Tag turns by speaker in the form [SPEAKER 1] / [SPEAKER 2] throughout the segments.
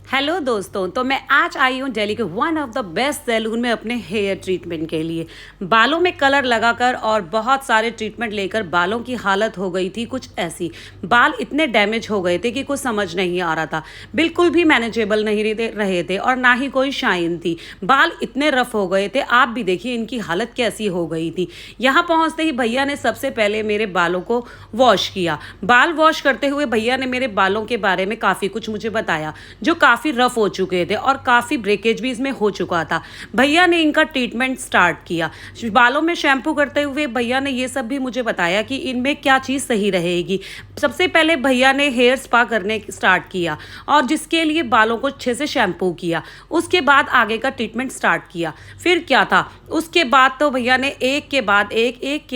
[SPEAKER 1] Hello दोस्तों, तो मैं आज आई हूँ दिल्ली के one of the best salon में अपने हेयर ट्रीटमेंट के लिए। बालों में कलर लगाकर और बहुत सारे ट्रीटमेंट लेकर बालों की हालत हो गई थी कुछ ऐसी। बाल इतने डैमेज हो गए थे कि कुछ समझ नहीं आ रहा था। बिल्कुल भी मैनेजेबल नहीं रहे थे और ना ही कोई शाइन थी। बाल इतने रफ हो गए थे, आप भी देखिए इनकी हालत कैसी हो गई थी। यहाँ पहुँचते ही भैया ने सबसे पहले मेरे बालों को वॉश किया। बाल वॉश करते हुए भैया ने मेरे बालों के बारे में काफ़ी कुछ मुझे बताया, जो काफ़ी रफ हो चुके थे और काफ़ी ब्रेकेज भी इसमें हो चुका था। भैया ने इनका ट्रीटमेंट स्टार्ट किया। बालों में शैम्पू करते हुए भैया ने ये सब भी मुझे बताया कि इनमें क्या चीज़ सही रहेगी। सबसे पहले भैया ने हेयर स्पा करने स्टार्ट किया और जिसके लिए बालों को अच्छे से शैम्पू किया। उसके बाद आगे का ट्रीटमेंट स्टार्ट किया। फिर क्या था, उसके बाद तो भैया ने एक के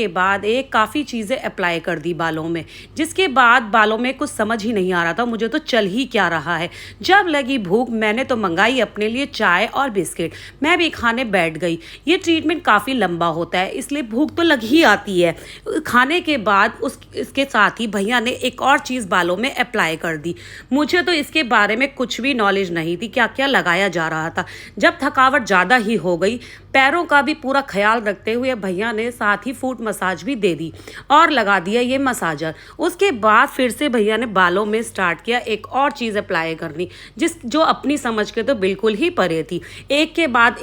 [SPEAKER 1] बाद एक काफ़ी चीज़ें अप्लाई कर दी बालों में, जिसके बाद बालों में कुछ समझ ही नहीं आ रहा था मुझे तो चल ही क्या रहा है। जब लगी भूख मैंने तो मंगाई अपने लिए चाय और बिस्किट। मैं भी खाने बैठ गई। ये ट्रीटमेंट काफ़ी लंबा होता है, इसलिए भूख तो लग ही आती है। खाने के बाद इसके साथ ही भैया ने एक और चीज़ बालों में अप्लाई कर दी। मुझे तो इसके बारे में कुछ भी नॉलेज नहीं थी क्या क्या लगाया जा रहा था। जब थकावट ज़्यादा ही हो गई, पैरों का भी पूरा ख्याल रखते हुए भैया ने साथ ही फुट मसाज भी दे दी और लगा दिया ये मसाजर। उसके बाद फिर से भैया ने बालों में स्टार्ट किया एक और चीज़ अप्लाई करनी, जो अपनी समझ के तो बिल्कुल ही परे थी। एक के बाद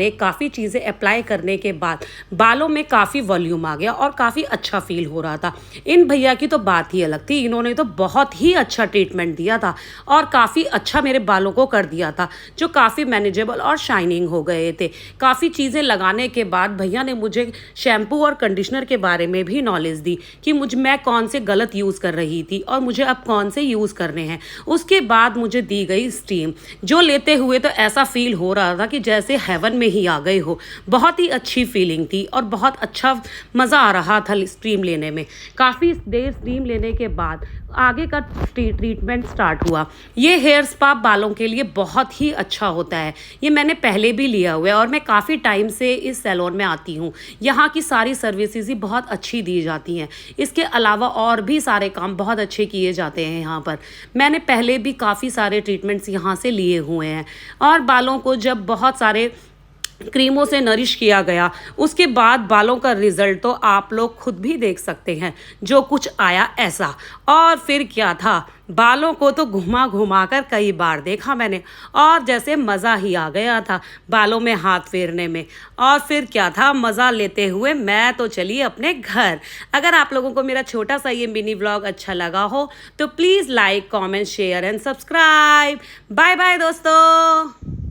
[SPEAKER 1] एक काफ़ी चीज़ें अप्लाई करने के बाद बालों में काफ़ी वॉल्यूम आ गया और काफ़ी अच्छा फील हो रहा था। इन भैया की तो बात ही अलग थी, इन्होंने तो बहुत ही अच्छा ट्रीटमेंट दिया था और काफ़ी अच्छा मेरे बालों को कर दिया था, जो काफ़ी मैनेजेबल और शाइनिंग हो गए थे। काफ़ी चीज़ें लगाने के बाद भैया ने मुझे शैम्पू और कंडीशनर के बारे में भी नॉलेज दी कि मैं कौन से गलत यूज़ कर रही थी और मुझे अब कौन से यूज़ करने हैं। उसके बाद मुझे दी गई स्टीम, जो लेते हुए तो ऐसा फील हो रहा था कि जैसे हेवन में ही आ गए हो। बहुत ही अच्छी फीलिंग थी और बहुत अच्छा मज़ा आ रहा था स्टीम लेने में। काफ़ी देर स्टीम लेने के बाद आगे का ट्रीटमेंट स्टार्ट हुआ। ये हेयर स्पा बालों के लिए बहुत ही अच्छा होता है। ये मैंने पहले भी लिया हुआ है और मैं काफ़ी टाइम से इस सैलून में आती हूँ। यहाँ की सारी सर्विसेज ही बहुत अच्छी दी जाती हैं। इसके अलावा और भी सारे काम बहुत अच्छे किए जाते हैं यहाँ पर। मैंने पहले भी काफ़ी सारे ट्रीटमेंट्स यहाँ से लिए हुए हैं और बालों को जब बहुत सारे क्रीमों से नरिश किया गया, उसके बाद बालों का रिजल्ट तो आप लोग खुद भी देख सकते हैं, जो कुछ आया ऐसा। और फिर क्या था, बालों को तो घुमा घुमा कर कई बार देखा मैंने और जैसे मज़ा ही आ गया था बालों में हाथ फेरने में। और फिर क्या था, मज़ा लेते हुए मैं तो चली अपने घर। अगर आप लोगों को मेरा छोटा सा ये मिनी व्लॉग अच्छा लगा हो तो please like, comment, share and subscribe. Bye bye दोस्तों।